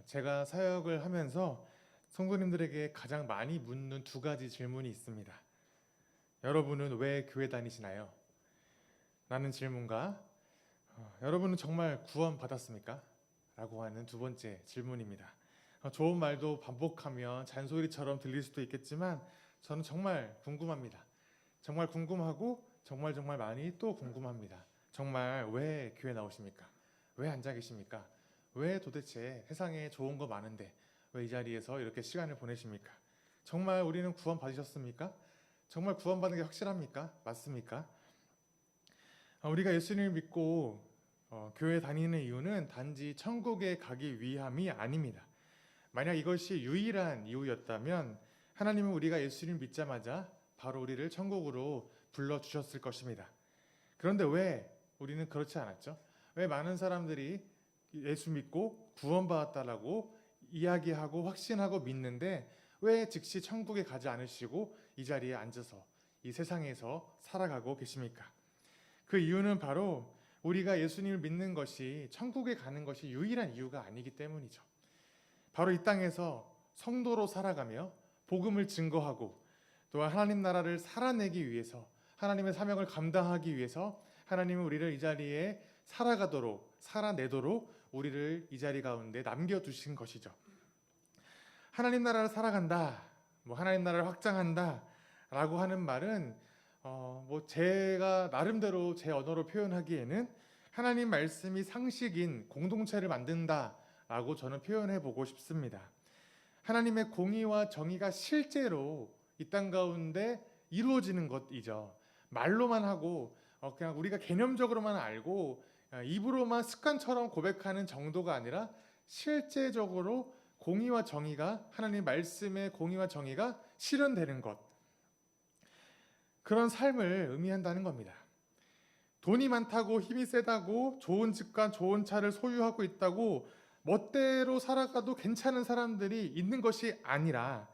제가 사역을 하면서 성도님들에게 가장 많이 묻는 두 가지 질문이 있습니다. 여러분은 왜 교회 다니시나요? 라는 질문과 여러분은 정말 구원 받았습니까? 라고 하는 두 번째 질문입니다. 좋은 말도 반복하면 잔소리처럼 들릴 수도 있겠지만 저는 정말 궁금합니다. 정말 궁금하고 정말 많이 또 궁금합니다. 정말 왜 교회 나오십니까? 왜 앉아 계십니까? 왜 도대체 세상에 좋은 거 많은데 왜 이 자리에서 이렇게 시간을 보내십니까? 정말 우리는 구원 받으셨습니까? 정말 구원 받는 게 확실합니까? 맞습니까? 우리가 예수님을 믿고 교회 다니는 이유는 단지 천국에 가기 위함이 아닙니다. 만약 이것이 유일한 이유였다면 하나님은 우리가 예수님을 믿자마자 바로 우리를 천국으로 불러주셨을 것입니다. 그런데 왜 우리는 그렇지 않았죠? 왜 많은 사람들이 예수 믿고 구원받았다라고 이야기하고 확신하고 믿는데 왜 즉시 천국에 가지 않으시고 이 자리에 앉아서 이 세상에서 살아가고 계십니까? 그 이유는 바로 우리가 예수님을 믿는 것이 천국에 가는 것이 유일한 이유가 아니기 때문이죠. 바로 이 땅에서 성도로 살아가며 복음을 증거하고 또한 하나님 나라를 살아내기 위해서 하나님의 사명을 감당하기 위해서 하나님은 우리를 이 자리에 살아내도록 우리를 이 자리 가운데 남겨두신 것이죠. 하나님 나라를 살아간다, 하나님 나라를 확장한다 라고 하는 말은 제가 나름대로 제 언어로 표현하기에는 하나님 말씀이 상식인 공동체를 만든다 라고 저는 표현해 보고 싶습니다. 하나님의 공의와 정의가 실제로 이 땅 가운데 이루어지는 것이죠. 말로만 하고 그냥 우리가 개념적으로만 알고 입으로만 습관처럼 고백하는 정도가 아니라 실제적으로 공의와 정의가 하나님 말씀의 공의와 정의가 실현되는 것, 그런 삶을 의미한다는 겁니다. 돈이 많다고 힘이 세다고 좋은 집과 좋은 차를 소유하고 있다고 멋대로 살아가도 괜찮은 사람들이 있는 것이 아니라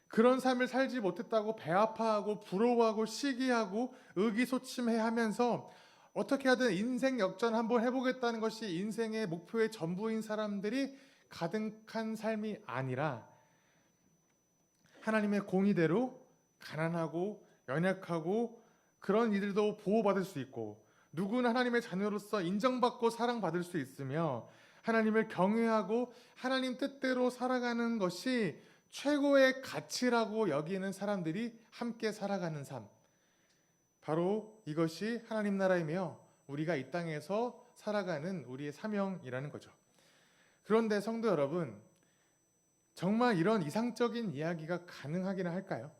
그런 삶을 살지 못했다고 배아파하고 부러워하고 시기하고 의기소침해하면서 어떻게 하든 인생 역전 한번 해보겠다는 것이 인생의 목표의 전부인 사람들이 가득한 삶이 아니라 하나님의 공의대로 가난하고 연약하고 그런 이들도 보호받을 수 있고 누구나 하나님의 자녀로서 인정받고 사랑받을 수 있으며 하나님을 경외하고 하나님 뜻대로 살아가는 것이 최고의 가치라고 여기는 사람들이 함께 살아가는 삶, 바로 이것이 하나님 나라이며 우리가 이 땅에서 살아가는 우리의 사명이라는 거죠. 그런데 성도 여러분, 정말 이런 이상적인 이야기가 가능하기는 할까요?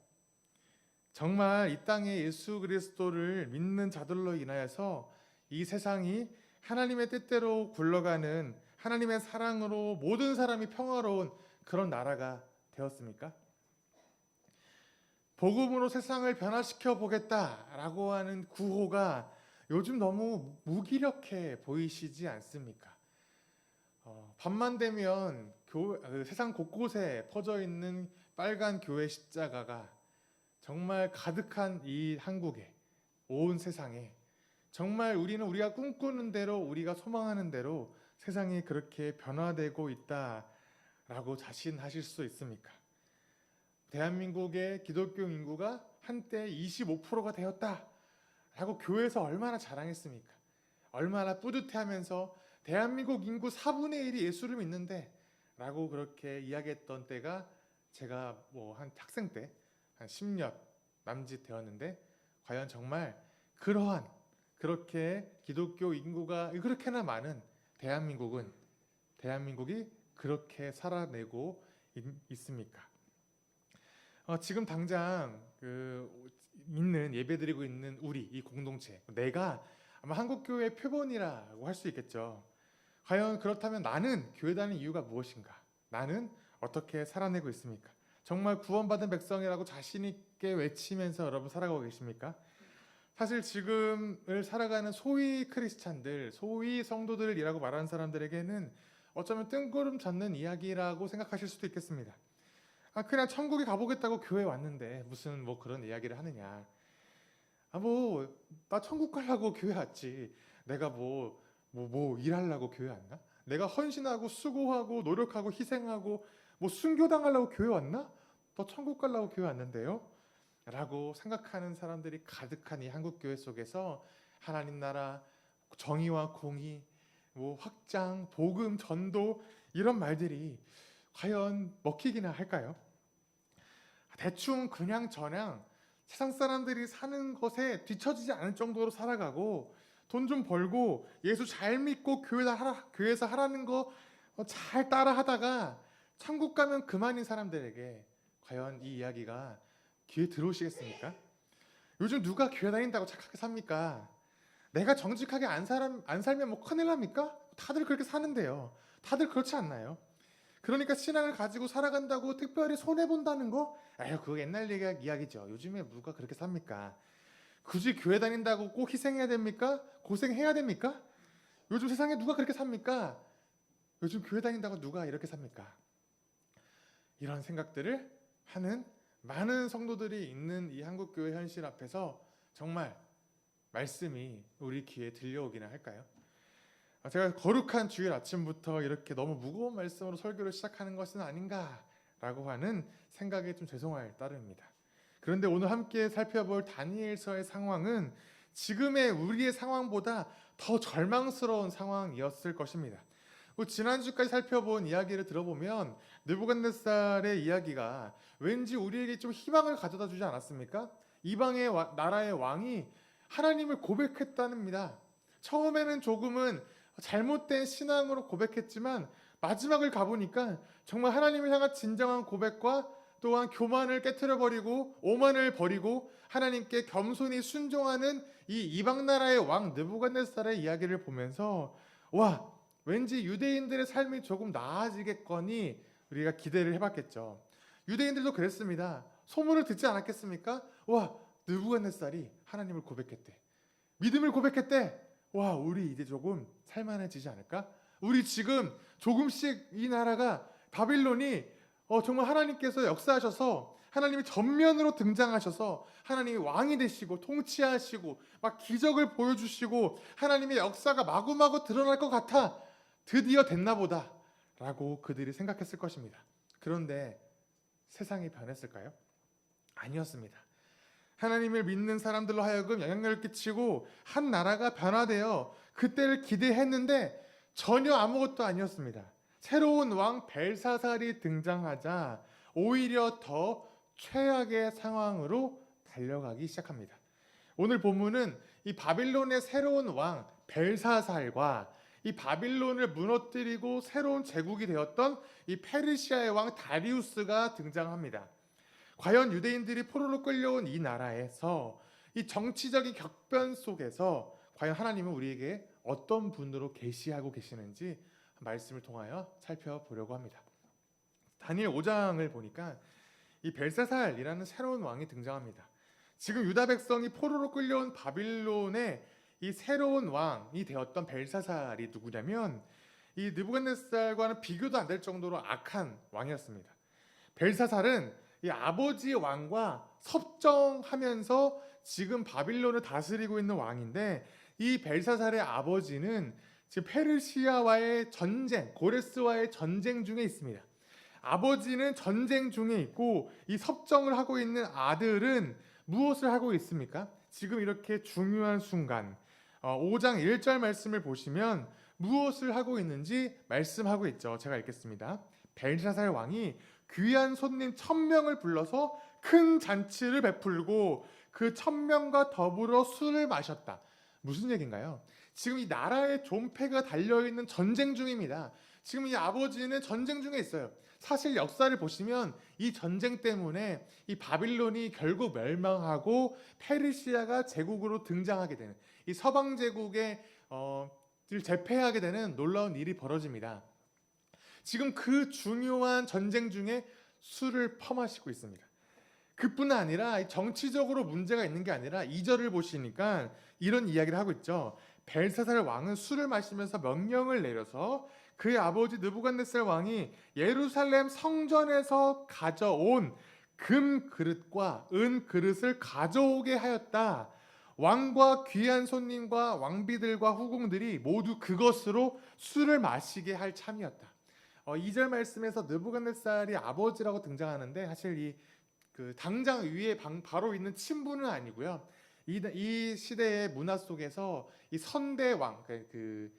정말 이 땅에 예수 그리스도를 믿는 자들로 인하여서 이 세상이 하나님의 뜻대로 굴러가는 하나님의 사랑으로 모든 사람이 평화로운 그런 나라가 되었습니까? 복음으로 세상을 변화시켜 보겠다라고 하는 구호가 요즘 너무 무기력해 보이시지 않습니까? 밤만 되면 세상 곳곳에 퍼져 있는 빨간 교회 십자가가 정말 가득한 이 한국에, 온 세상에 정말 우리가 꿈꾸는 대로 우리가 소망하는 대로 세상이 그렇게 변화되고 있다라고 자신하실 수 있습니까? 대한민국의 기독교 인구가 한때 25%가 되었다라고 교회에서 얼마나 자랑했습니까? 얼마나 뿌듯해하면서 대한민국 인구 4분의 1이 예수를 믿는데 라고 그렇게 이야기했던 때가 제가 한 학생 때 한 10년 남짓 되었는데 과연 정말 그렇게 기독교 인구가 그렇게나 많은 대한민국이 그렇게 살아내고 있습니까? 지금 당장 예배드리고 있는 우리 이 공동체, 내가 아마 한국교회의 표본이라고 할 수 있겠죠. 과연 그렇다면 나는 교회 다니는 이유가 무엇인가? 나는 어떻게 살아내고 있습니까? 정말 구원받은 백성이라고 자신 있게 외치면서 여러분 살아가고 계십니까? 사실 지금을 살아가는 소위 크리스찬들, 소위 성도들이라고 말하는 사람들에게는 어쩌면 뜬구름 잡는 이야기라고 생각하실 수도 있겠습니다. 그냥 천국에 가보겠다고 교회 왔는데 무슨 그런 이야기를 하느냐. 나 천국 가려고 교회 왔지. 내가 일하려고 교회 왔나? 내가 헌신하고 수고하고 노력하고 희생하고 뭐 순교당하려고 교회 왔나? 더 천국 가려고 교회 왔는데요? 라고 생각하는 사람들이 가득한 이 한국교회 속에서 하나님 나라, 정의와 공의, 뭐 확장, 복음, 전도 이런 말들이 과연 먹히기나 할까요? 대충 그냥 저냥 세상 사람들이 사는 것에 뒤처지지 않을 정도로 살아가고 돈 좀 벌고 예수 잘 믿고 교회에서 하라는 거 잘 따라 하다가 천국 가면 그만인 사람들에게 과연 이 이야기가 귀에 들어오시겠습니까? 요즘 누가 교회 다닌다고 착하게 삽니까? 내가 정직하게 안 살면 뭐 큰일 납니까? 다들 그렇게 사는데요. 다들 그렇지 않나요? 그러니까 신앙을 가지고 살아간다고 특별히 손해본다는 거? 에휴, 그거 옛날 이야기죠. 요즘에 누가 그렇게 삽니까? 굳이 교회 다닌다고 꼭 희생해야 됩니까? 고생해야 됩니까? 요즘 세상에 누가 그렇게 삽니까? 요즘 교회 다닌다고 누가 이렇게 삽니까? 이런 생각들을 하는 많은 성도들이 있는 이 한국교회 현실 앞에서 정말 말씀이 우리 귀에 들려오기나 할까요? 제가 거룩한 주일 아침부터 이렇게 너무 무거운 말씀으로 설교를 시작하는 것은 아닌가라고 하는 생각에 좀 죄송할 따름입니다. 그런데 오늘 함께 살펴볼 다니엘서의 상황은 지금의 우리의 상황보다 더 절망스러운 상황이었을 것입니다. 지난주까지 살펴본 이야기를 들어보면 느부갓네살의 이야기가 왠지 우리에게 좀 희망을 가져다 주지 않았습니까? 이방의 나라의 왕이 하나님을 고백했답니다. 처음에는 조금은 잘못된 신앙으로 고백했지만 마지막을 가보니까 정말 하나님을 향한 진정한 고백과 또한 교만을 깨트려버리고 오만을 버리고 하나님께 겸손히 순종하는 이 이방 나라의 왕 느부갓네살의 이야기를 보면서 와, 왠지 유대인들의 삶이 조금 나아지겠거니 우리가 기대를 해봤겠죠. 유대인들도 그랬습니다. 소문을 듣지 않았겠습니까? 와, 느부갓네살이 하나님을 고백했대. 믿음을 고백했대. 와, 우리 이제 조금 살만해지지 않을까? 우리 지금 조금씩 이 나라가 바빌론이 정말 하나님께서 역사하셔서 하나님이 전면으로 등장하셔서 하나님이 왕이 되시고 통치하시고 막 기적을 보여주시고 하나님의 역사가 마구마구 드러날 것 같아. 드디어 됐나 보다 라고 그들이 생각했을 것입니다. 그런데 세상이 변했을까요? 아니었습니다. 하나님을 믿는 사람들로 하여금 영향력을 끼치고 한 나라가 변화되어 그때를 기대했는데 전혀 아무것도 아니었습니다. 새로운 왕 벨사살이 등장하자 오히려 더 최악의 상황으로 달려가기 시작합니다. 오늘 본문은 이 바빌론의 새로운 왕 벨사살과 이 바빌론을 무너뜨리고 새로운 제국이 되었던 이 페르시아의 왕 다리우스가 등장합니다. 과연 유대인들이 포로로 끌려온 이 나라에서 이 정치적인 격변 속에서 과연 하나님은 우리에게 어떤 분으로 계시하고 계시는지 말씀을 통하여 살펴보려고 합니다. 다니엘 5장을 보니까 이 벨사살이라는 새로운 왕이 등장합니다. 지금 유다 백성이 포로로 끌려온 바빌론의 이 새로운 왕이 되었던 벨사살이 누구냐면 이 느부갓네살과는 비교도 안 될 정도로 악한 왕이었습니다. 벨사살은 이 아버지 왕과 섭정하면서 지금 바빌론을 다스리고 있는 왕인데 이 벨사살의 아버지는 지금 페르시아와의 전쟁, 고레스와의 전쟁 중에 있습니다. 아버지는 전쟁 중에 있고 이 섭정을 하고 있는 아들은 무엇을 하고 있습니까? 지금 이렇게 중요한 순간 5장 1절 말씀을 보시면 무엇을 하고 있는지 말씀하고 있죠. 제가 읽겠습니다. 벨사살 왕이 귀한 손님 1000명을 불러서 큰 잔치를 베풀고 그 1000명과 더불어 술을 마셨다. 무슨 얘기인가요? 지금 이 나라의 존폐가 달려있는 전쟁 중입니다. 지금 이 아버지는 전쟁 중에 있어요. 사실 역사를 보시면 이 전쟁 때문에 이 바빌론이 결국 멸망하고 페르시아가 제국으로 등장하게 되는 이 서방 제국의 제패하게 되는 놀라운 일이 벌어집니다. 지금 그 중요한 전쟁 중에 술을 퍼마시고 있습니다. 그뿐 아니라 정치적으로 문제가 있는 게 아니라 2절을 보시니까 이런 이야기를 하고 있죠. 벨사살 왕은 술을 마시면서 명령을 내려서 그의 아버지 느부갓네살 왕이 예루살렘 성전에서 가져온 금 그릇과 은 그릇을 가져오게 하였다. 왕과 귀한 손님과 왕비들과 후궁들이 모두 그것으로 술을 마시게 할 참이었다. 2절 말씀에서 느부갓네살이 아버지라고 등장하는데 사실 그 당장 위에 바로 있는 친부는 아니고요. 이 시대의 문화 속에서 이 선대 왕, 그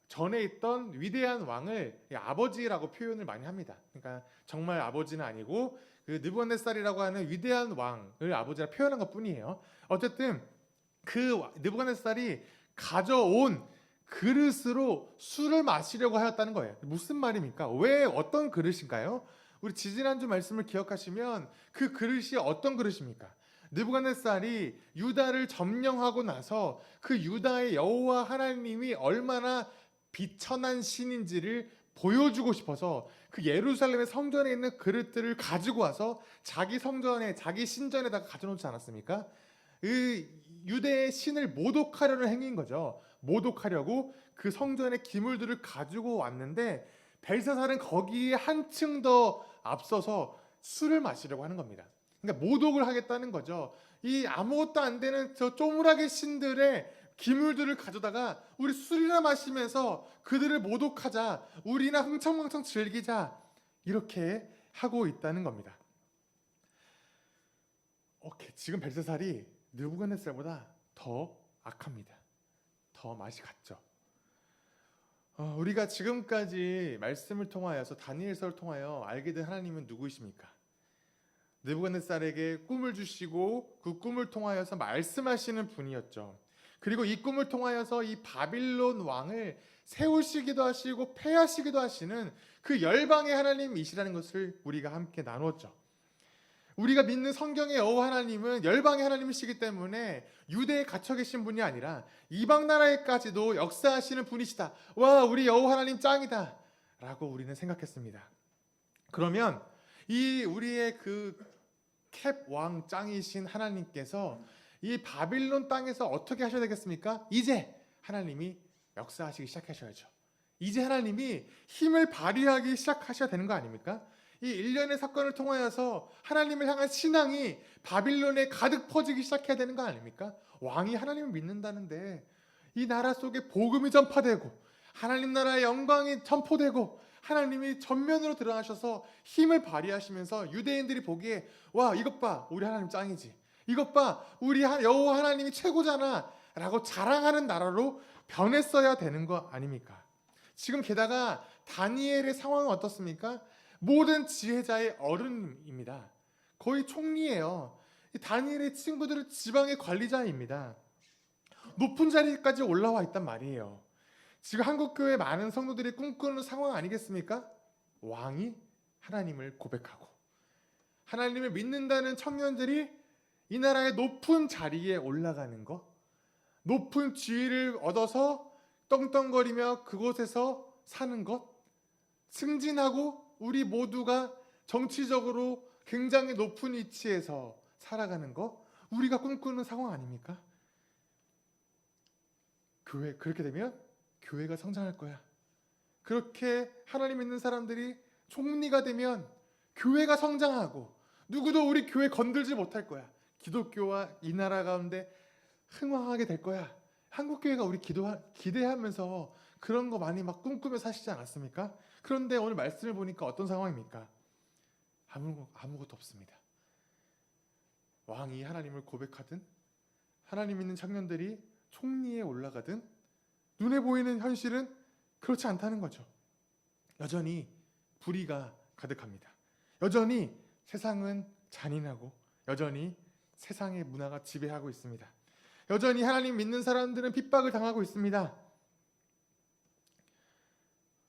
전에 있던 위대한 왕을 아버지라고 표현을 많이 합니다. 그러니까 정말 아버지는 아니고 그 느부갓네살이라고 하는 위대한 왕을 아버지라 표현한 것뿐이에요. 어쨌든 그 느부갓네살이 가져온 그릇으로 술을 마시려고 하였다는 거예요. 무슨 말입니까? 왜 어떤 그릇인가요? 우리 지지난주 말씀을 기억하시면 그 그릇이 어떤 그릇입니까? 느부갓네살이 유다를 점령하고 나서 그 유다의 여호와 하나님이 얼마나 비천한 신인지를 보여주고 싶어서 그 예루살렘의 성전에 있는 그릇들을 가지고 와서 자기 성전에, 자기 신전에다가 가져놓지 않았습니까? 그 유대의 신을 모독하려는 행위인 거죠. 모독하려고 그 성전의 기물들을 가지고 왔는데 벨사살은 거기에 한층 더 앞서서 술을 마시려고 하는 겁니다. 그러니까 모독을 하겠다는 거죠. 이 아무것도 안 되는 저 쪼무라기 신들의 기물들을 가져다가 우리 술이나 마시면서 그들을 모독하자, 우리나 흥청망청 즐기자, 이렇게 하고 있다는 겁니다. 지금 벨사살이 느부갓네살보다 더 악합니다. 더 맛이 갔죠. 우리가 지금까지 말씀을 통하여서 다니엘서를 통하여 알게 된 하나님은 누구이십니까? 느부갓네살에게 꿈을 주시고 그 꿈을 통하여서 말씀하시는 분이었죠. 그리고 이 꿈을 통하여서 이 바빌론 왕을 세우시기도 하시고 패하시기도 하시는 그 열방의 하나님이시라는 것을 우리가 함께 나누었죠. 우리가 믿는 성경의 여호와 하나님은 열방의 하나님이시기 때문에 유대에 갇혀 계신 분이 아니라 이방 나라에까지도 역사하시는 분이시다. 와, 우리 여호와 하나님 짱이다 라고 우리는 생각했습니다. 그러면 이 우리의 그 캡 왕 짱이신 하나님께서 이 바빌론 땅에서 어떻게 하셔야 되겠습니까? 이제 하나님이 역사하시기 시작하셔야죠. 이제 하나님이 힘을 발휘하기 시작하셔야 되는 거 아닙니까? 이 일련의 사건을 통하여서 하나님을 향한 신앙이 바빌론에 가득 퍼지기 시작해야 되는 거 아닙니까? 왕이 하나님을 믿는다는데 이 나라 속에 복음이 전파되고 하나님 나라의 영광이 선포되고 하나님이 전면으로 드러나셔서 힘을 발휘하시면서 유대인들이 보기에 와, 이것 봐, 우리 하나님 짱이지, 이것 봐, 우리 여호와 하나님이 최고잖아 라고 자랑하는 나라로 변했어야 되는 거 아닙니까? 지금 게다가 다니엘의 상황은 어떻습니까? 모든 지혜자의 어른입니다. 거의 총리예요. 다니엘의 친구들은 지방의 관리자입니다. 높은 자리까지 올라와 있단 말이에요. 지금 한국교회 많은 성도들이 꿈꾸는 상황 아니겠습니까? 왕이 하나님을 고백하고 하나님을 믿는다는 청년들이 이 나라의 높은 자리에 올라가는 것, 높은 지위를 얻어서 떵떵거리며 그곳에서 사는 것, 승진하고 우리 모두가 정치적으로 굉장히 높은 위치에서 살아가는 것, 우리가 꿈꾸는 상황 아닙니까? 그렇게 되면 교회가 성장할 거야. 그렇게 하나님 믿는 사람들이 총리가 되면 교회가 성장하고 누구도 우리 교회 건들지 못할 거야. 기독교와 이 나라 가운데 흥왕하게 될 거야. 한국교회가 우리 기대하면서 그런 거 많이 막 꿈꾸며 사시지 않았습니까? 그런데 오늘 말씀을 보니까 어떤 상황입니까? 아무것도 없습니다. 왕이 하나님을 고백하든 하나님 믿는 청년들이 총리에 올라가든 눈에 보이는 현실은 그렇지 않다는 거죠. 여전히 불의가 가득합니다. 여전히 세상은 잔인하고 여전히 세상의 문화가 지배하고 있습니다. 여전히 하나님 믿는 사람들은 핍박을 당하고 있습니다.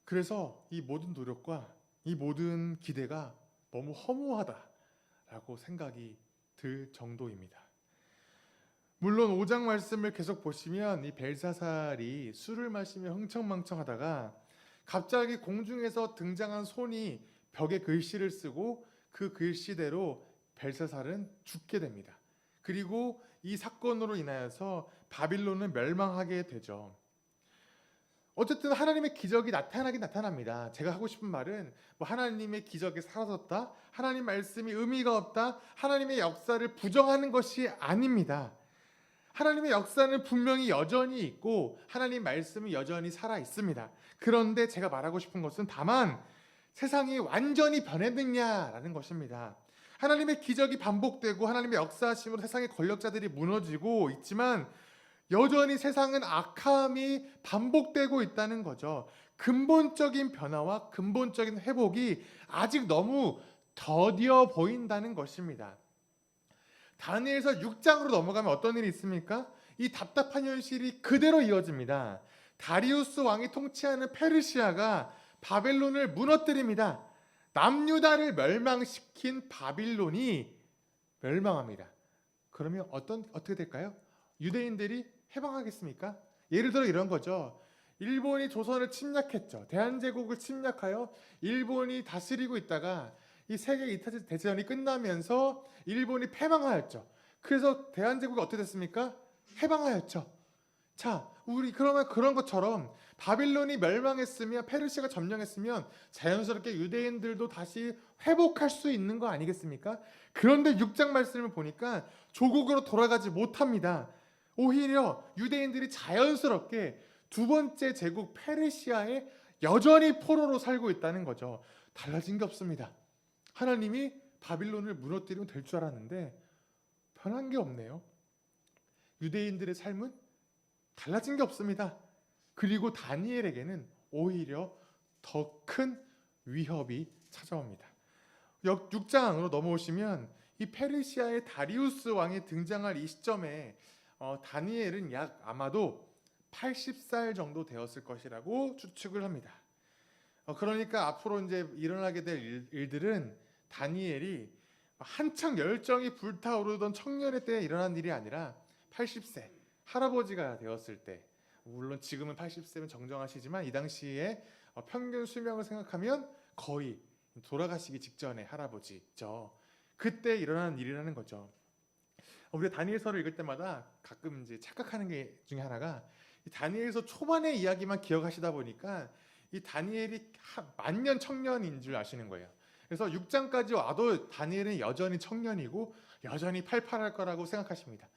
그래서 이 모든 노력과 이 모든 기대가 너무 허무하다라고 생각이 들 정도입니다. 물론 5장 말씀을 계속 보시면 이 벨사살이 술을 마시며 흥청망청하다가 갑자기 공중에서 등장한 손이 벽에 글씨를 쓰고 그 글씨대로 벨사살은 죽게 됩니다. 그리고 이 사건으로 인하여서 바빌론은 멸망하게 되죠. 어쨌든 하나님의 기적이 나타나긴 나타납니다. 제가 하고 싶은 말은 하나님의 기적이 사라졌다, 하나님 말씀이 의미가 없다, 하나님의 역사를 부정하는 것이 아닙니다. 하나님의 역사는 분명히 여전히 있고 하나님 말씀은 여전히 살아 있습니다. 그런데 제가 말하고 싶은 것은 다만 세상이 완전히 변했느냐라는 것입니다. 하나님의 기적이 반복되고 하나님의 역사하심으로 세상의 권력자들이 무너지고 있지만 여전히 세상은 악함이 반복되고 있다는 거죠. 근본적인 변화와 근본적인 회복이 아직 너무 더디어 보인다는 것입니다. 다니엘서 6장으로 넘어가면 어떤 일이 있습니까? 이 답답한 현실이 그대로 이어집니다. 다리우스 왕이 통치하는 페르시아가 바벨론을 무너뜨립니다. 남유다를 멸망시킨 바빌론이 멸망합니다. 그러면 어떻게 될까요? 유대인들이 해방하겠습니까? 예를 들어 이런 거죠. 일본이 조선을 침략했죠. 대한제국을 침략하여 일본이 다스리고 있다가 이 세계 2차 대전이 끝나면서 일본이 패망하였죠. 그래서 대한제국이 어떻게 됐습니까? 해방하였죠. 자, 우리 그러면 그런 것처럼 바빌론이 멸망했으면 페르시아가 점령했으면 자연스럽게 유대인들도 다시 회복할 수 있는 거 아니겠습니까? 그런데 6장 말씀을 보니까 조국으로 돌아가지 못합니다. 오히려 유대인들이 자연스럽게 두 번째 제국 페르시아에 여전히 포로로 살고 있다는 거죠. 달라진 게 없습니다. 하나님이 바빌론을 무너뜨리면 될 줄 알았는데 변한 게 없네요. 유대인들의 삶은 달라진 게 없습니다. 그리고 다니엘에게는 오히려 더 큰 위협이 찾아옵니다. 6장으로 넘어오시면 이 페르시아의 다리우스 왕이 등장할 이 시점에 다니엘은 약 아마도 80살 정도 되었을 것이라고 추측을 합니다. 그러니까 앞으로 이제 일어나게 될 일들은 다니엘이 한창 열정이 불타오르던 청년의 때에 일어난 일이 아니라 80세 할아버지가 되었을 때, 물론 지금은 80세면 정정하시지만 이 당시에 평균 수명을 생각하면 거의 돌아가시기 직전의 할아버지죠. 그때 일어난 일이라는 거죠. 우리가 다니엘서를 읽을 때마다 가끔 이제 착각하는 게 중에 하나가 이 다니엘서 초반의 이야기만 기억하시다 보니까 이 다니엘이 만년 청년인 줄 아시는 거예요. 그래서 6장까지 와도 다니엘은 여전히 청년이고 여전히 팔팔할 거라고 생각하십니다.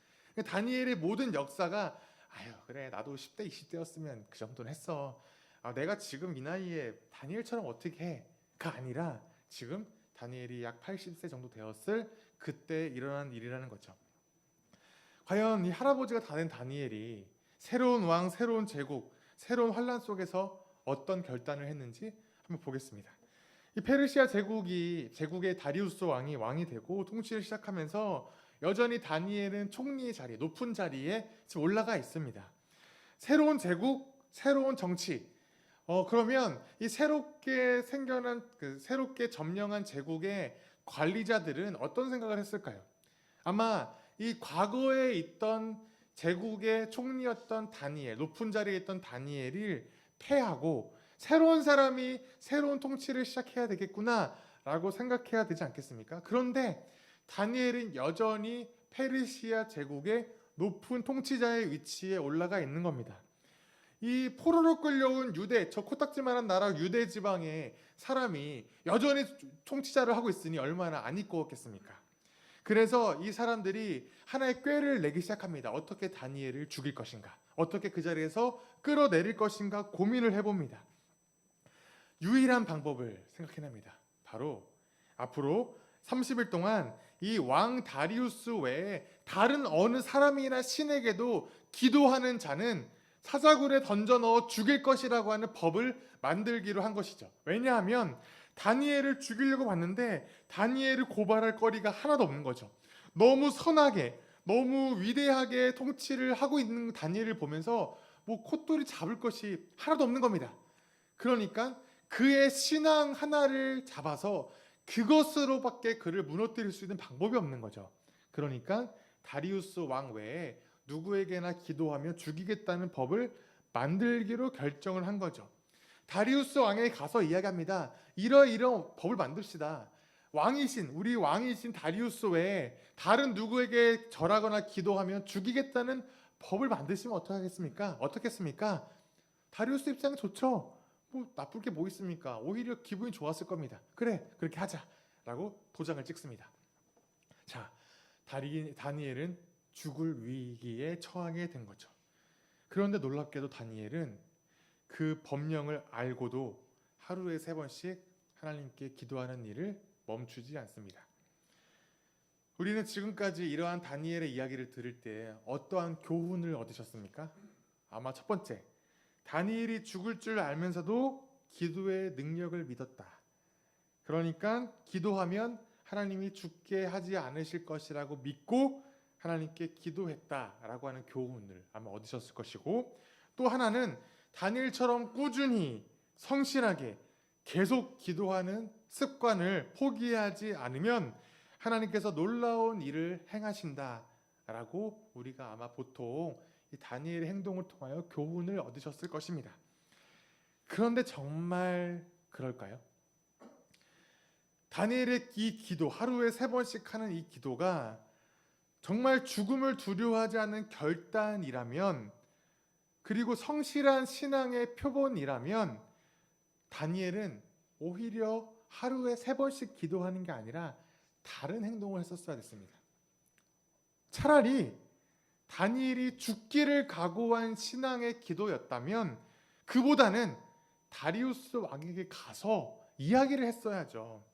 다니엘의 모든 역사가 아유 그래 나도 10대 20대였으면 그 정도는 했어. 내가 지금 이 나이에 다니엘처럼 어떻게 해? 가 아니라 지금 다니엘이 약 80세 정도 되었을 그때 일어난 일이라는 거죠. 과연 이 할아버지가 다 된 다니엘이 새로운 왕, 새로운 제국, 새로운 환란 속에서 어떤 결단을 했는지 한번 보겠습니다. 이 페르시아 제국의 다리우스 왕이 되고 통치를 시작하면서 여전히 다니엘은 총리의 자리, 높은 자리에 지금 올라가 있습니다. 새로운 제국, 새로운 정치. 그러면 이 새롭게 생겨난 새롭게 점령한 제국의 관리자들은 어떤 생각을 했을까요? 아마 이 과거에 있던 제국의 총리였던 다니엘, 높은 자리에 있던 다니엘을 패하고 새로운 사람이 새로운 통치를 시작해야 되겠구나라고 생각해야 되지 않겠습니까? 그런데 다니엘은 여전히 페르시아 제국의 높은 통치자의 위치에 올라가 있는 겁니다. 이 포로로 끌려온 유대, 저 코딱지만한 나라 유대 지방의 사람이 여전히 통치자를 하고 있으니 얼마나 안 이끄웠겠습니까? 그래서 이 사람들이 하나의 꾀를 내기 시작합니다. 어떻게 다니엘을 죽일 것인가? 어떻게 그 자리에서 끌어내릴 것인가 고민을 해봅니다. 유일한 방법을 생각해냅니다. 바로 앞으로 30일 동안 이 왕 다리우스 외에 다른 어느 사람이나 신에게도 기도하는 자는 사자굴에 던져 넣어 죽일 것이라고 하는 법을 만들기로 한 것이죠. 왜냐하면 다니엘을 죽이려고 봤는데 다니엘을 고발할 거리가 하나도 없는 거죠. 너무 선하게, 너무 위대하게 통치를 하고 있는 다니엘을 보면서 뭐 콧돌이 잡을 것이 하나도 없는 겁니다. 그러니까 그의 신앙 하나를 잡아서 그것으로밖에 그를 무너뜨릴 수 있는 방법이 없는 거죠. 그러니까 다리우스 왕 외에 누구에게나 기도하며 죽이겠다는 법을 만들기로 결정을 한 거죠. 다리우스 왕에게 가서 이야기합니다. 이러이러 법을 만듭시다. 우리 왕이신 다리우스 외에 다른 누구에게 절하거나 기도하면 죽이겠다는 법을 만드시면 어떻겠습니까? 다리우스 입장 좋죠. 뭐 나쁠 게 뭐 있습니까? 오히려 기분이 좋았을 겁니다. 그래, 그렇게 하자라고 도장을 찍습니다. 자, 다니엘은 죽을 위기에 처하게 된 거죠. 그런데 놀랍게도 다니엘은 그 법령을 알고도 하루에 3번씩 하나님께 기도하는 일을 멈추지 않습니다. 우리는 지금까지 이러한 다니엘의 이야기를 들을 때 어떠한 교훈을 얻으셨습니까? 아마 첫 번째, 다니엘이 죽을 줄 알면서도 기도의 능력을 믿었다. 그러니까 기도하면 하나님이 죽게 하지 않으실 것이라고 믿고 하나님께 기도했다라고 하는 교훈을 아마 얻으셨을 것이고, 또 하나는 다니엘처럼 꾸준히 성실하게 계속 기도하는 습관을 포기하지 않으면 하나님께서 놀라운 일을 행하신다라고 우리가 아마 보통 이 다니엘의 행동을 통하여 교훈을 얻으셨을 것입니다. 그런데 정말 그럴까요? 다니엘의 이 기도, 하루에 3번씩 하는 이 기도가 정말 죽음을 두려워하지 않는 결단이라면, 그리고 성실한 신앙의 표본이라면 다니엘은 오히려 하루에 3번씩 기도하는 게 아니라 다른 행동을 했었어야 됐습니다. 차라리 다니엘이 죽기를 각오한 신앙의 기도였다면 그보다는 다리우스 왕에게 가서 이야기를 했어야죠.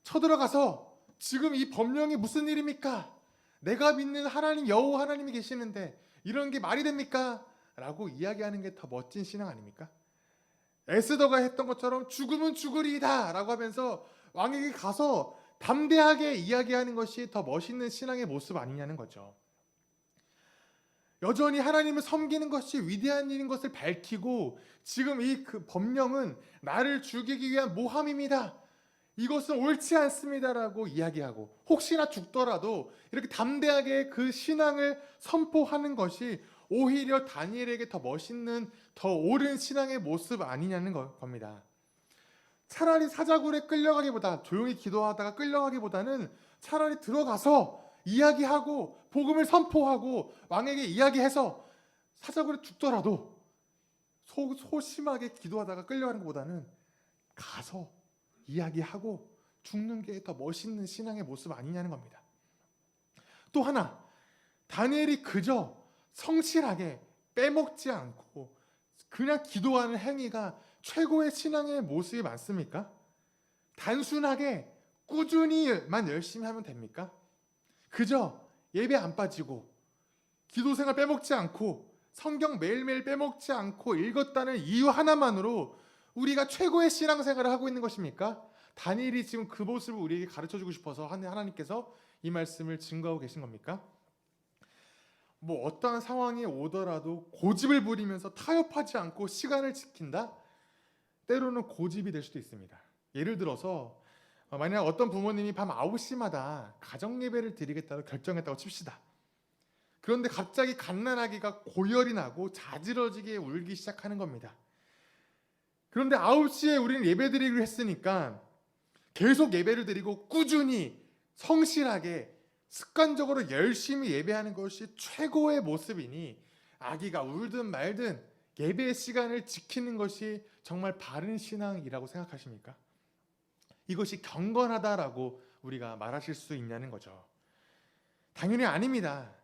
쳐들어가서 지금 이 법령이 무슨 일입니까? 내가 믿는 하나님, 여호와 하나님이 계시는데 이런 게 말이 됩니까? 라고 이야기하는 게 더 멋진 신앙 아닙니까? 에스더가 했던 것처럼 죽음은 죽으리이다 라고 하면서 왕에게 가서 담대하게 이야기하는 것이 더 멋있는 신앙의 모습 아니냐는 거죠. 여전히 하나님을 섬기는 것이 위대한 일인 것을 밝히고, 지금 이 그 법령은 나를 죽이기 위한 모함입니다, 이것은 옳지 않습니다라고 이야기하고, 혹시나 죽더라도 이렇게 담대하게 그 신앙을 선포하는 것이 오히려 다니엘에게 더 멋있는, 더 옳은 신앙의 모습 아니냐는 겁니다. 차라리 사자굴에 끌려가기보다, 조용히 기도하다가 끌려가기보다는 차라리 들어가서 이야기하고 복음을 선포하고 왕에게 이야기해서 사자굴에 죽더라도 소심하게 기도하다가 끌려가는 것보다는 가서 이야기하고 죽는 게 더 멋있는 신앙의 모습 아니냐는 겁니다. 또 하나, 다니엘이 그저 성실하게 빼먹지 않고 그냥 기도하는 행위가 최고의 신앙의 모습이 맞습니까? 단순하게 꾸준히만 열심히 하면 됩니까? 그저 예배 안 빠지고 기도 생활 빼먹지 않고 성경 매일매일 빼먹지 않고 읽었다는 이유 하나만으로 우리가 최고의 신앙생활을 하고 있는 것입니까? 다니엘이 지금 그 모습을 우리에게 가르쳐주고 싶어서 하나님께서 이 말씀을 증거하고 계신 겁니까? 뭐 어떠한 상황이 오더라도 고집을 부리면서 타협하지 않고 시간을 지킨다? 때로는 고집이 될 수도 있습니다. 예를 들어서 만약 어떤 부모님이 밤 9시마다 가정예배를 드리겠다고 결정했다고 칩시다. 그런데 갑자기 갓난아기가 고열이 나고 자지러지게 울기 시작하는 겁니다. 그런데 9시에 우리는 예배 드리기로 했으니까 계속 예배를 드리고 꾸준히 성실하게 습관적으로 열심히 예배하는 것이 최고의 모습이니, 아기가 울든 말든 예배의 시간을 지키는 것이 정말 바른 신앙이라고 생각하십니까? 이것이 경건하다라고 우리가 말하실 수 있냐는 거죠. 당연히 아닙니다.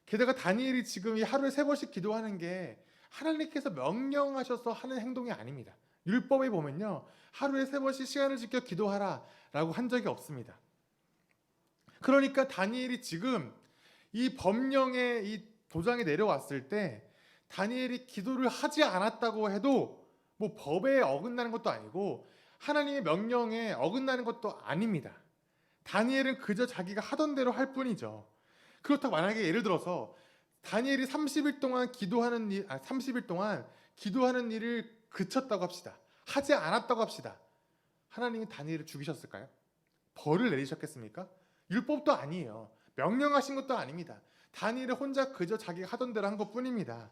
게다가 다니엘이 지금 이 하루에 3번씩 기도하는 게 하나님께서 명령하셔서 하는 행동이 아닙니다. 율법에 보면요, 하루에 3번씩 시간을 지켜 기도하라 라고 한 적이 없습니다. 그러니까 다니엘이 지금 이 법령의 이 도장이 내려왔을 때 다니엘이 기도를 하지 않았다고 해도 뭐 법에 어긋나는 것도 아니고 하나님의 명령에 어긋나는 것도 아닙니다. 다니엘은 그저 자기가 하던 대로 할 뿐이죠. 그렇다고 만약에 예를 들어서 다니엘이 30일 동안 기도하는 일을 그쳤다고 합시다. 하지 않았다고 합시다. 하나님이 다니엘을 죽이셨을까요? 벌을 내리셨겠습니까? 율법도 아니에요. 명령하신 것도 아닙니다. 다니엘은 혼자 그저 자기가 하던 대로 한 것뿐입니다.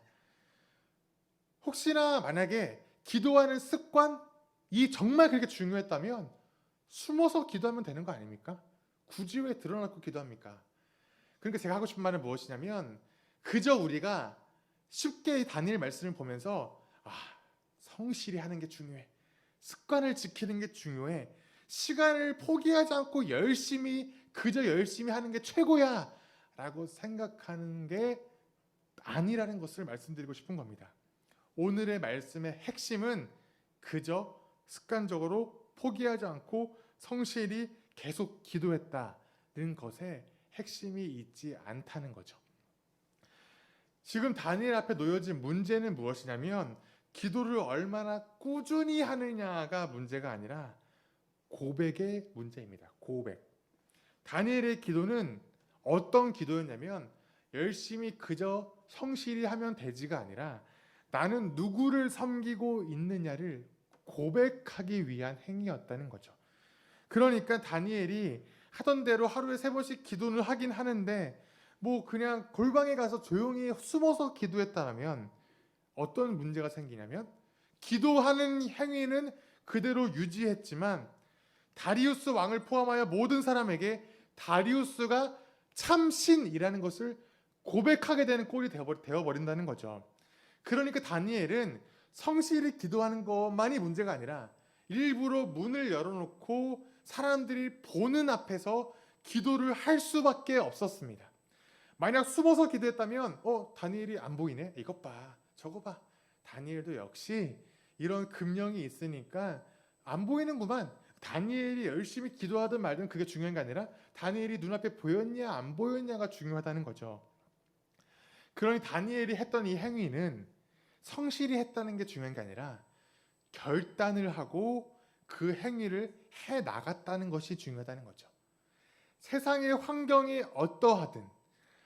혹시나 만약에 기도하는 습관이 정말 그렇게 중요했다면 숨어서 기도하면 되는 거 아닙니까? 굳이 왜 드러나고 기도합니까? 그러니까 제가 하고 싶은 말은 무엇이냐면, 그저 우리가 쉽게 다니엘 말씀을 보면서 성실히 하는 게 중요해, 습관을 지키는 게 중요해, 시간을 포기하지 않고 그저 열심히 하는 게 최고야 라고 생각하는 게 아니라는 것을 말씀드리고 싶은 겁니다. 오늘의 말씀의 핵심은 그저 습관적으로 포기하지 않고 성실히 계속 기도했다는 것에 핵심이 있지 않다는 거죠. 지금 다니엘 앞에 놓여진 문제는 무엇이냐면 기도를 얼마나 꾸준히 하느냐가 문제가 아니라 고백의 문제입니다. 고백. 다니엘의 기도는 어떤 기도였냐면 열심히 그저 성실히 하면 되지가 아니라 나는 누구를 섬기고 있느냐를 고백하기 위한 행위였다는 거죠. 그러니까 다니엘이 하던 대로 하루에 3번씩 기도를 하긴 하는데 뭐 그냥 골방에 가서 조용히 숨어서 기도했다면 어떤 문제가 생기냐면 기도하는 행위는 그대로 유지했지만 다리우스 왕을 포함하여 모든 사람에게 다리우스가 참신이라는 것을 고백하게 되는 꼴이 되어버린다는 거죠. 그러니까 다니엘은 성실히 기도하는 것만이 문제가 아니라 일부러 문을 열어놓고 사람들이 보는 앞에서 기도를 할 수밖에 없었습니다. 만약 숨어서 기도했다면 다니엘이 안 보이네? 이것 봐, 저거 봐. 다니엘도 역시 이런 금령이 있으니까 안 보이는구만. 다니엘이 열심히 기도하든 말든 그게 중요한 게 아니라 다니엘이 눈앞에 보였냐 안 보였냐가 중요하다는 거죠. 그러니 다니엘이 했던 이 행위는 성실히 했다는 게 중요한 게 아니라 결단을 하고 그 행위를 해 나갔다는 것이 중요하다는 거죠. 세상의 환경이 어떠하든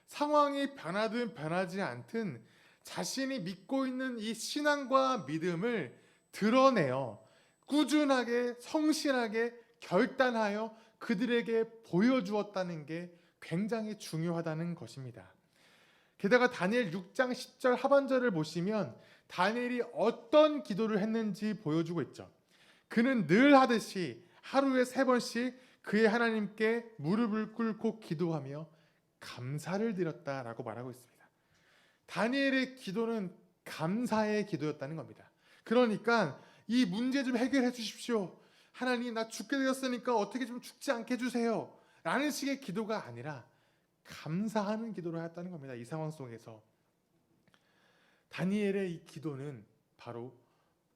상황이 변하든 변하지 않든 자신이 믿고 있는 이 신앙과 믿음을 드러내어 꾸준하게 성실하게 결단하여 그들에게 보여주었다는 게 굉장히 중요하다는 것입니다. 게다가 다니엘 6장 10절 하반절을 보시면 다니엘이 어떤 기도를 했는지 보여주고 있죠. 그는 늘 하듯이 하루에 3번씩 그의 하나님께 무릎을 꿇고 기도하며 감사를 드렸다라고 말하고 있습니다. 다니엘의 기도는 감사의 기도였다는 겁니다. 그러니까 이 문제 좀 해결해 주십시오. 하나님 나 죽게 되었으니까 어떻게 좀 죽지 않게 해주세요. 라는 식의 기도가 아니라 감사하는 기도를 하였다는 겁니다. 이 상황 속에서 다니엘의 이 기도는 바로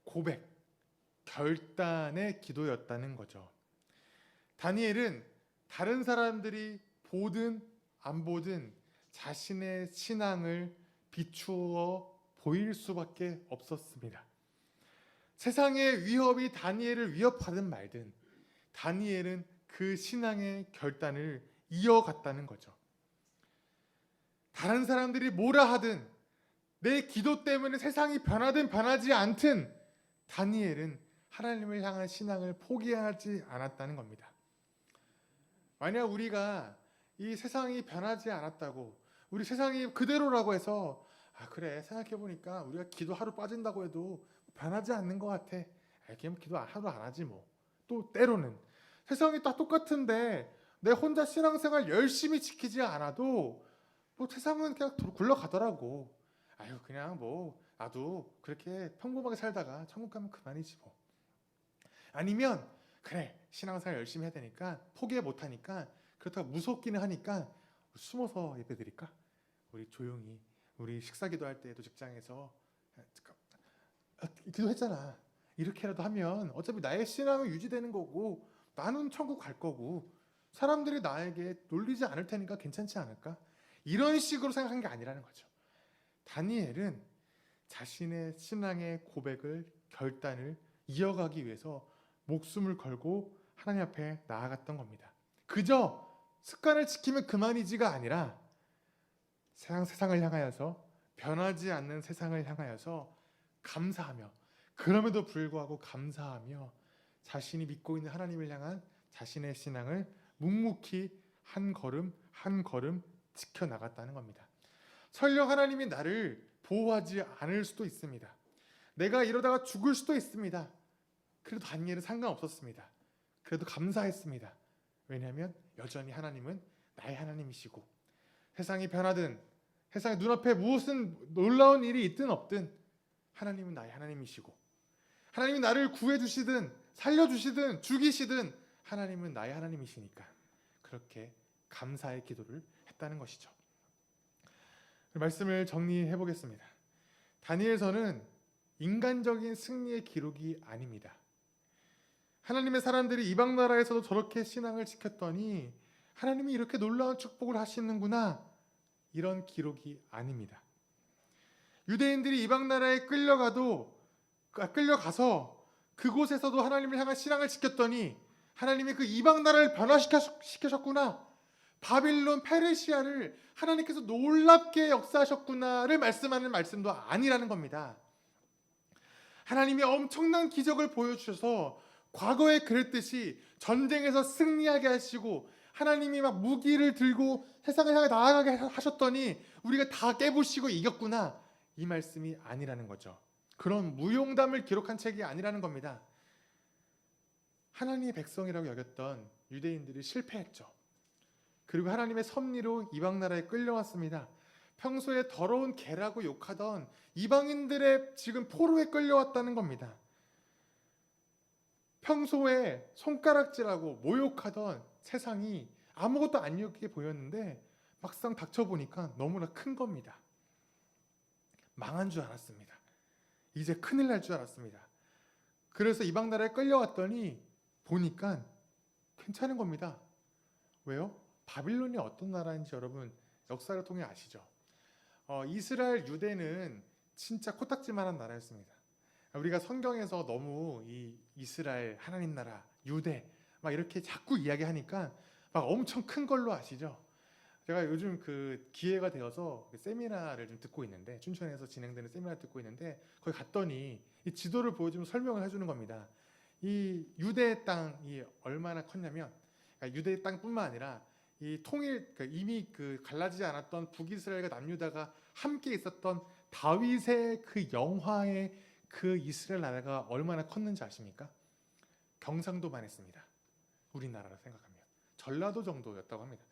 고백, 결단의 기도였다는 거죠. 다니엘은 다른 사람들이 보든 안 보든 자신의 신앙을 비추어 보일 수밖에 없었습니다. 세상의 위협이 다니엘을 위협하든 말든 다니엘은 그 신앙의 결단을 이어갔다는 거죠. 다른 사람들이 뭐라 하든 내 기도 때문에 세상이 변하든 변하지 않든 다니엘은 하나님을 향한 신앙을 포기하지 않았다는 겁니다. 만약 우리가 이 세상이 변하지 않았다고 우리 세상이 그대로라고 해서 그래 생각해보니까 우리가 기도 하루 빠진다고 해도 변하지 않는 것 같아. 그냥 기도 하루 안 하지 뭐. 또 때로는 세상이 다 똑같은데 내 혼자 신앙생활 열심히 지키지 않아도 뭐 세상은 그냥 굴러가더라고. 그냥 뭐 나도 그렇게 평범하게 살다가 천국 가면 그만이지 뭐. 아니면 그래 신앙생활 열심히 해야 되니까 포기 못하니까 그렇다고 무섭기는 하니까 숨어서 예배드릴까? 우리 조용히 우리 식사 기도할 때도 직장에서 기도했잖아. 이렇게라도 하면 어차피 나의 신앙은 유지되는 거고 나는 천국 갈 거고 사람들이 나에게 놀리지 않을 테니까 괜찮지 않을까? 이런 식으로 생각한 게 아니라는 거죠. 다니엘은 자신의 신앙의 고백을 결단을 이어가기 위해서 목숨을 걸고 하나님 앞에 나아갔던 겁니다. 그저 습관을 지키면 그만이지가 아니라 세상을 향하여서 변하지 않는 세상을 향하여서 감사하며 그럼에도 불구하고 감사하며 자신이 믿고 있는 하나님을 향한 자신의 신앙을 묵묵히 한 걸음 한 걸음 지켜나갔다는 겁니다. 설령 하나님이 나를 보호하지 않을 수도 있습니다. 내가 이러다가 죽을 수도 있습니다. 그래도 다니엘은 상관없었습니다. 그래도 감사했습니다. 왜냐하면 여전히 하나님은 나의 하나님이시고 세상이 변하든 세상의 눈앞에 무슨 놀라운 일이 있든 없든 하나님은 나의 하나님이시고 하나님이 나를 구해주시든 살려주시든 죽이시든 하나님은 나의 하나님이시니까 그렇게 감사의 기도를 했다는 것이죠. 말씀을 정리해 보겠습니다. 다니엘서는 인간적인 승리의 기록이 아닙니다. 하나님의 사람들이 이방 나라에서도 저렇게 신앙을 지켰더니 하나님이 이렇게 놀라운 축복을 하시는구나, 이런 기록이 아닙니다. 유대인들이 이방 나라에 끌려가서 그곳에서도 하나님을 향한 신앙을 지켰더니 하나님이 그 이방 나라를 변화시키셨구나, 바빌론, 페르시아를 하나님께서 놀랍게 역사하셨구나를 말씀하는 말씀도 아니라는 겁니다. 하나님이 엄청난 기적을 보여주셔서 과거에 그랬듯이 전쟁에서 승리하게 하시고 하나님이 막 무기를 들고 세상을 향해 나아가게 하셨더니 우리가 다 깨부시고 이겼구나, 이 말씀이 아니라는 거죠. 그런 무용담을 기록한 책이 아니라는 겁니다. 하나님의 백성이라고 여겼던 유대인들이 실패했죠. 그리고 하나님의 섭리로 이방 나라에 끌려왔습니다. 평소에 더러운 개라고 욕하던 이방인들의 지금 포로에 끌려왔다는 겁니다. 평소에 손가락질하고 모욕하던 세상이 아무것도 안 이렇게 보였는데 막상 닥쳐보니까 너무나 큰 겁니다. 망한 줄 알았습니다. 이제 큰일 날 줄 알았습니다. 그래서 이방 나라에 끌려왔더니 보니까 괜찮은 겁니다. 왜요? 바빌론이 어떤 나라인지 여러분 역사를 통해 아시죠? 이스라엘 유대는 진짜 코딱지만한 나라였습니다. 우리가 성경에서 너무 이 이스라엘, 하나님 나라, 유대 막 이렇게 자꾸 이야기하니까 막 엄청 큰 걸로 아시죠? 제가 요즘 그 기회가 되어서 세미나를 좀 듣고 있는데, 춘천에서 진행되는 세미나를 듣고 있는데 거기 갔더니 이 지도를 보여주면 설명을 해주는 겁니다. 이 유대 땅이 얼마나 컸냐면, 그러니까 유대 땅뿐만 아니라 이 통일, 이미 갈라지지 않았던 북이스라엘과 남유다가 함께 있었던 다윗의 그 영화의 그 이스라엘 나라가 얼마나 컸는지 아십니까? 경상도만 했습니다. 우리나라로 생각하면 전라도 정도였다고 합니다.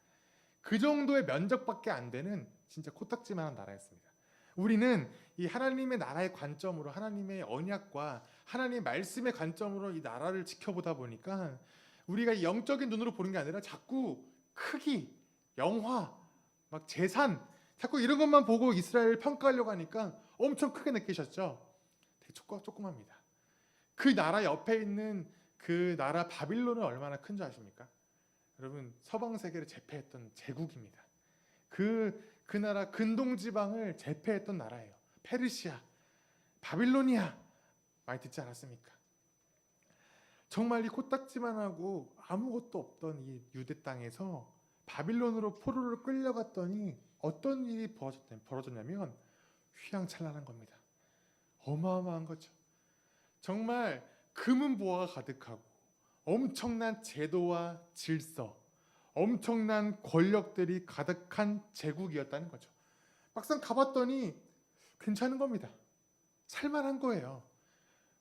그 정도의 면적밖에 안 되는 진짜 코딱지만한 나라였습니다. 우리는 이 하나님의 나라의 관점으로, 하나님의 언약과 하나님의 말씀의 관점으로 이 나라를 지켜보다 보니까 우리가 영적인 눈으로 보는 게 아니라 자꾸 크기, 영화, 막 재산, 자꾸 이런 것만 보고 이스라엘을 평가하려고 하니까 엄청 크게 느끼셨죠? 되게 조그맣니다. 그 나라 옆에 있는 그 나라 바빌론은 얼마나 큰 줄 아십니까? 여러분, 서방 세계를 제패했던 제국입니다. 그 나라 근동 지방을 제패했던 나라예요. 페르시아, 바빌로니아, 많이 듣지 않았습니까? 정말 이 코딱지만하고 아무것도 없던 이 유대 땅에서 바빌론으로 포로를 끌려갔더니 어떤 일이 벌어졌냐면 휘황찬란한 겁니다. 어마어마한 거죠. 정말 금은 보화가 가득하고 엄청난 제도와 질서, 엄청난 권력들이 가득한 제국이었다는 거죠. 막상 가봤더니 괜찮은 겁니다. 살만한 거예요.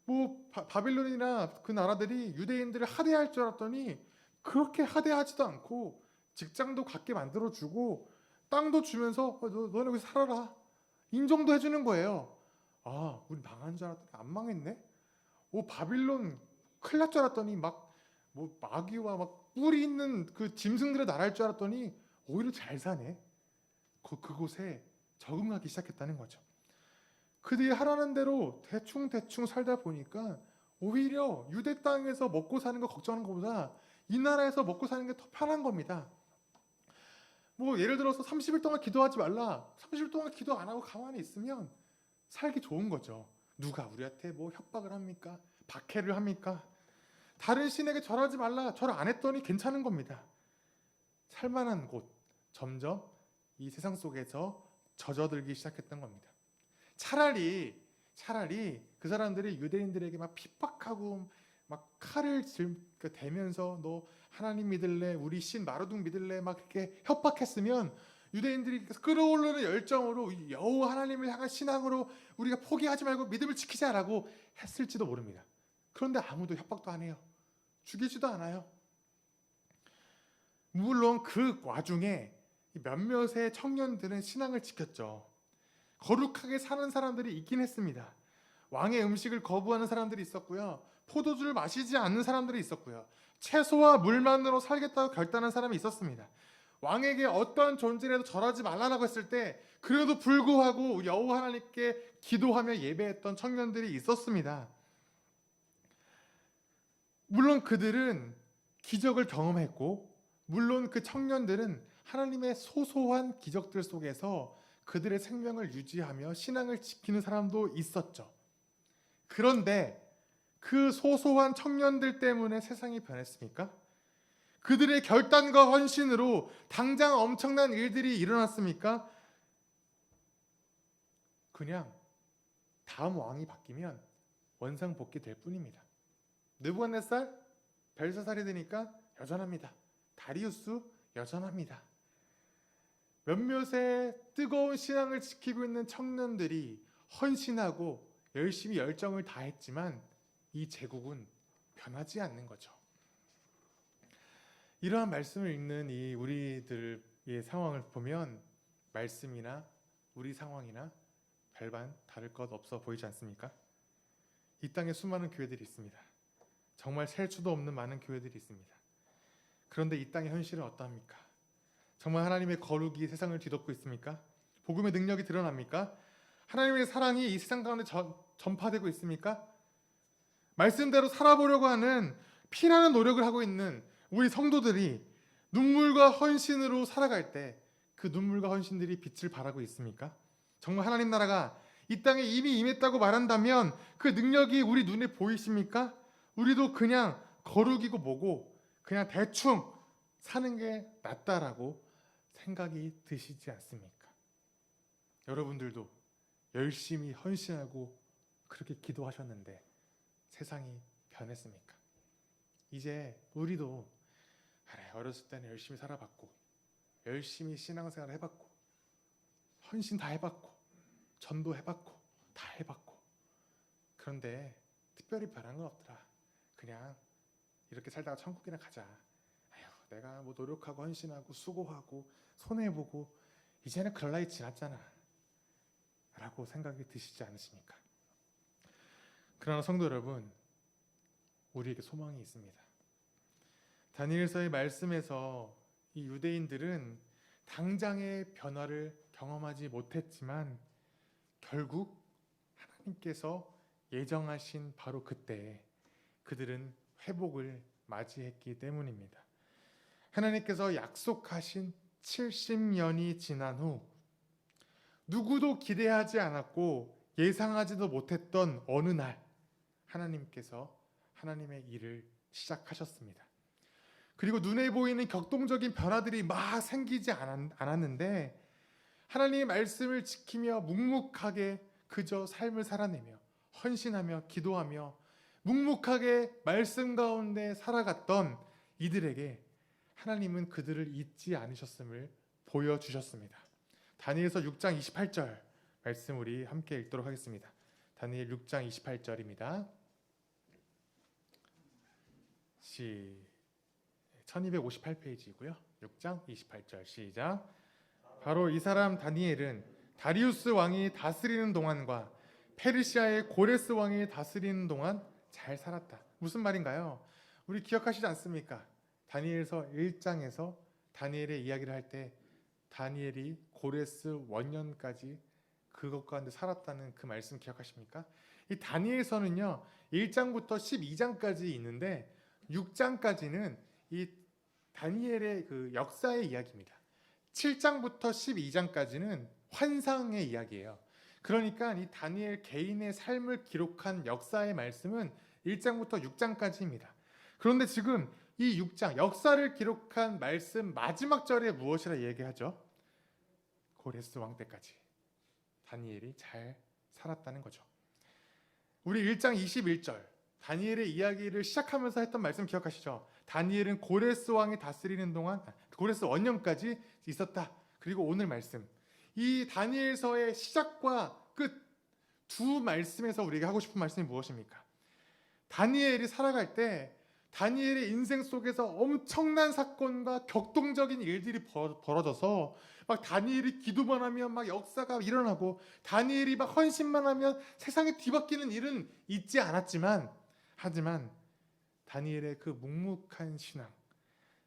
뭐 바빌론이나 그 나라들이 유대인들을 하대할 줄 알았더니 그렇게 하대하지도 않고 직장도 갖게 만들어주고 땅도 주면서 너네 여기 살아라, 인정도 해주는 거예요. 아, 우리 망한 줄 알았더니 안 망했네. 바빌론 큰일 날 줄 알았더니 뭐 마귀와 막 뿔이 있는 그 짐승들의 나라일 줄 알았더니 오히려 잘 사네. 그곳에 적응하기 시작했다는 거죠. 그들이 하라는 대로 대충 살다 보니까 오히려 유대 땅에서 먹고 사는 거 걱정하는 것보다 이 나라에서 먹고 사는 게 더 편한 겁니다. 뭐 예를 들어서 30일 동안 기도하지 말라. 30일 동안 기도 안 하고 가만히 있으면 살기 좋은 거죠. 누가 우리한테 뭐 협박을 합니까? 박해를 합니까? 다른 신에게 절하지 말라. 절 안 했더니 괜찮은 겁니다. 살만한 곳, 점점 이 세상 속에서 젖어들기 시작했던 겁니다. 차라리 그 사람들이 유대인들에게 막 핍박하고 막 칼을 대면서 너 하나님 믿을래? 우리 신 마르둥 믿을래? 막 이렇게 협박했으면 유대인들이 끓어오르는 열정으로 여호와 하나님을 향한 신앙으로 우리가 포기하지 말고 믿음을 지키자라고 했을지도 모릅니다. 그런데 아무도 협박도 안 해요. 죽이지도 않아요. 물론 그 와중에 몇몇의 청년들은 신앙을 지켰죠. 거룩하게 사는 사람들이 있긴 했습니다. 왕의 음식을 거부하는 사람들이 있었고요. 포도주를 마시지 않는 사람들이 있었고요. 채소와 물만으로 살겠다고 결단한 사람이 있었습니다. 왕에게 어떠한 존재라도 절하지 말라라고 했을 때 그래도 불구하고 여호와 하나님께 기도하며 예배했던 청년들이 있었습니다. 물론 그들은 기적을 경험했고, 물론 그 청년들은 하나님의 소소한 기적들 속에서 그들의 생명을 유지하며 신앙을 지키는 사람도 있었죠. 그런데 그 소소한 청년들 때문에 세상이 변했습니까? 그들의 결단과 헌신으로 당장 엄청난 일들이 일어났습니까? 그냥 다음 왕이 바뀌면 원상복귀 될 뿐입니다. 느부갓네살 벨사살이 되니까 여전합니다. 다리우스 여전합니다. 몇몇의 뜨거운 신앙을 지키고 있는 청년들이 헌신하고 열심히 열정을 다했지만 이 제국은 변하지 않는 거죠. 이러한 말씀을 읽는 이 우리들의 상황을 보면 말씀이나 우리 상황이나 별반 다를 것 없어 보이지 않습니까? 이 땅에 수많은 교회들이 있습니다. 정말 셀 수도 없는 많은 교회들이 있습니다. 그런데 이 땅의 현실은 어떠합니까? 정말 하나님의 거룩이 세상을 뒤덮고 있습니까? 복음의 능력이 드러납니까? 하나님의 사랑이 이 세상 가운데 전파되고 있습니까? 말씀대로 살아보려고 하는 피나는 노력을 하고 있는 우리 성도들이 눈물과 헌신으로 살아갈 때 그 눈물과 헌신들이 빛을 발하고 있습니까? 정말 하나님 나라가 이 땅에 이미 임했다고 말한다면 그 능력이 우리 눈에 보이십니까? 우리도 그냥 거룩이고 뭐고 그냥 대충 사는 게 낫다라고 생각이 드시지 않습니까? 여러분들도 열심히 헌신하고 그렇게 기도하셨는데 세상이 변했습니까? 이제 우리도 그래, 어렸을 때는 열심히 살아봤고 열심히 신앙생활 해봤고 헌신 다 해봤고 전도 해봤고 다 해봤고 그런데 특별히 변한 건 없더라. 그냥 이렇게 살다가 천국이나 가자. 아휴, 내가 뭐 노력하고 헌신하고 수고하고 손해보고 이제는 그럴 나이 지났잖아 라고 생각이 드시지 않으십니까? 그러나 성도 여러분, 우리에게 소망이 있습니다. 다니엘서의 말씀에서 이 유대인들은 당장의 변화를 경험하지 못했지만 결국 하나님께서 예정하신 바로 그때 그들은 회복을 맞이했기 때문입니다. 하나님께서 약속하신 70년이 지난 후 누구도 기대하지 않았고 예상하지도 못했던 어느 날 하나님께서 하나님의 일을 시작하셨습니다. 그리고 눈에 보이는 격동적인 변화들이 막 생기지 않았는데 하나님의 말씀을 지키며 묵묵하게 그저 삶을 살아내며 헌신하며 기도하며 묵묵하게 말씀 가운데 살아갔던 이들에게 하나님은 그들을 잊지 않으셨음을 보여주셨습니다. 다니엘서 6장 28절 말씀 우리 함께 읽도록 하겠습니다. 다니엘 6장 28절입니다. 1258페이지고요. 6장 28절 시작. 바로 이 사람 다니엘은 다리우스 왕이 다스리는 동안과 페르시아의 고레스 왕이 다스리는 동안 잘 살았다. 무슨 말인가요? 우리 기억하시지 않습니까? 다니엘서 1장에서 다니엘의 이야기를 할 때 다니엘이 고레스 원년까지 그것 가운데 살았다는 그 말씀 기억하십니까? 이 다니엘서는요 1장부터 12장까지 있는데 6장까지는 이 다니엘의 그 역사의 이야기입니다. 7장부터 12장까지는 환상의 이야기예요. 그러니까 이 다니엘 개인의 삶을 기록한 역사의 말씀은 1장부터 6장까지입니다. 그런데 지금 이 6장 역사를 기록한 말씀 마지막 절에 무엇이라 얘기하죠? 고레스 왕 때까지 다니엘이 잘 살았다는 거죠. 우리 1장 21절 다니엘의 이야기를 시작하면서 했던 말씀 기억하시죠? 다니엘은 고레스 왕이 다스리는 동안 고레스 원년까지 있었다. 그리고 오늘 말씀 이 다니엘서의 시작과 끝 두 말씀에서 우리가 하고 싶은 말씀이 무엇입니까? 다니엘이 살아갈 때 다니엘의 인생 속에서 엄청난 사건과 격동적인 일들이 벌어져서 막 다니엘이 기도만 하면 막 역사가 일어나고 다니엘이 막 헌신만 하면 세상이 뒤바뀌는 일은 있지 않았지만 하지만 다니엘의 그 묵묵한 신앙,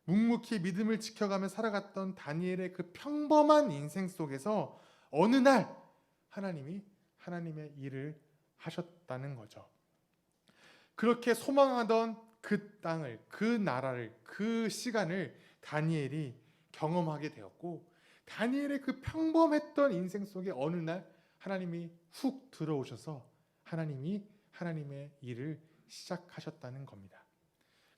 묵묵히 믿음을 지켜가며 살아갔던 다니엘의 그 평범한 인생 속에서 어느 날 하나님이 하나님의 일을 하셨다는 거죠. 그렇게 소망하던 그 땅을, 그 나라를, 그 시간을 다니엘이 경험하게 되었고, 다니엘의 그 평범했던 인생 속에 어느 날 하나님이 훅 들어오셔서 하나님이 하나님의 일을 시작하셨다는 겁니다.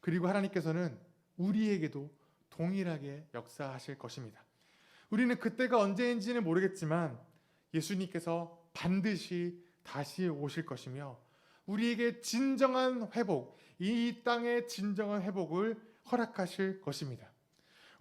그리고 하나님께서는 우리에게도 동일하게 역사하실 것입니다. 우리는 그때가 언제인지는 모르겠지만 예수님께서 반드시 다시 오실 것이며 우리에게 진정한 회복, 이 땅의 진정한 회복을 허락하실 것입니다.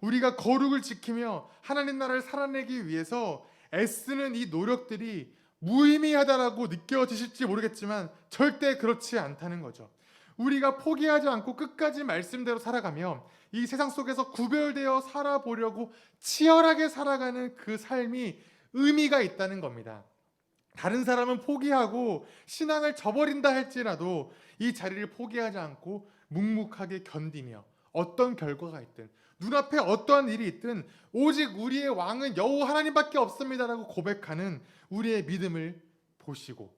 우리가 거룩을 지키며 하나님 나라를 살아내기 위해서 애쓰는 이 노력들이 무의미하다라고 느껴지실지 모르겠지만 절대 그렇지 않다는 거죠. 우리가 포기하지 않고 끝까지 말씀대로 살아가며 이 세상 속에서 구별되어 살아보려고 치열하게 살아가는 그 삶이 의미가 있다는 겁니다. 다른 사람은 포기하고 신앙을 저버린다 할지라도 이 자리를 포기하지 않고 묵묵하게 견디며 어떤 결과가 있든 눈앞에 어떠한 일이 있든 오직 우리의 왕은 여호와 하나님밖에 없습니다라고 고백하는 우리의 믿음을 보시고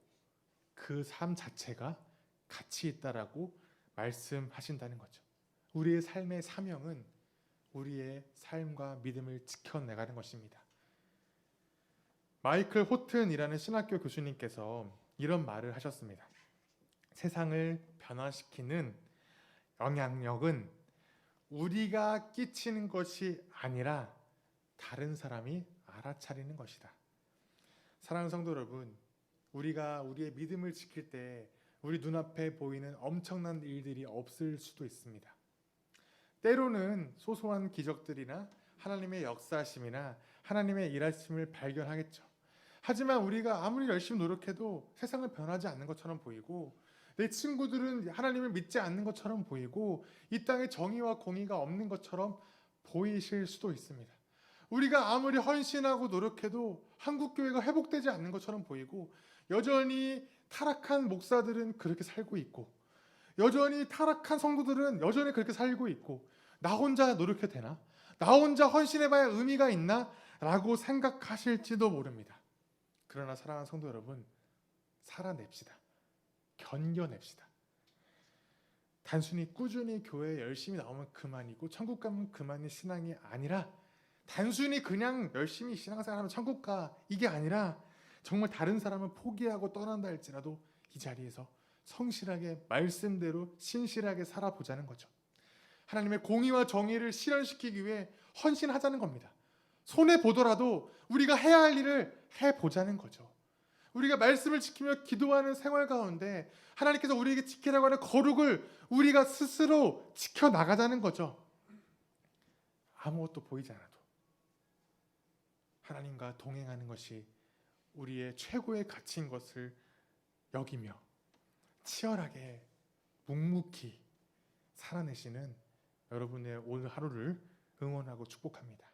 그 삶 자체가 가치 있다라고 말씀하신다는 거죠. 우리의 삶의 사명은 우리의 삶과 믿음을 지켜내가는 것입니다. 마이클 호튼이라는 신학교 교수님께서 이런 말을 하셨습니다. 세상을 변화시키는 영향력은 우리가 끼치는 것이 아니라 다른 사람이 알아차리는 것이다. 사랑하는 성도 여러분, 우리가 우리의 믿음을 지킬 때 우리 눈앞에 보이는 엄청난 일들이 없을 수도 있습니다. 때로는 소소한 기적들이나 하나님의 역사하심이나 하나님의 일하심을 발견하겠죠. 하지만 우리가 아무리 열심히 노력해도 세상은 변하지 않는 것처럼 보이고 내 친구들은 하나님을 믿지 않는 것처럼 보이고 이 땅에 정의와 공의가 없는 것처럼 보이실 수도 있습니다. 우리가 아무리 헌신하고 노력해도 한국교회가 회복되지 않는 것처럼 보이고 여전히 타락한 목사들은 그렇게 살고 있고 여전히 타락한 성도들은 여전히 그렇게 살고 있고 나 혼자 노력해도 되나? 나 혼자 헌신해봐야 의미가 있나? 라고 생각하실지도 모릅니다. 그러나 사랑하는 성도 여러분, 살아냅시다. 견뎌냅시다. 단순히 꾸준히 교회에 열심히 나오면 그만이고 천국 가면 그만이 신앙이 아니라 단순히 그냥 열심히 신앙생활하면 천국 가 이게 아니라 정말 다른 사람은 포기하고 떠난다 할지라도 이 자리에서 성실하게 말씀대로 신실하게 살아보자는 거죠. 하나님의 공의와 정의를 실현시키기 위해 헌신하자는 겁니다. 손해보더라도 우리가 해야 할 일을 해보자는 거죠. 우리가 말씀을 지키며 기도하는 생활 가운데 하나님께서 우리에게 지키라고 하는 거룩을 우리가 스스로 지켜나가자는 거죠. 아무것도 보이지 않아도 하나님과 동행하는 것이 우리의 최고의 가치인 것을 여기며 치열하게 묵묵히 살아내시는 여러분의 오늘 하루를 응원하고 축복합니다.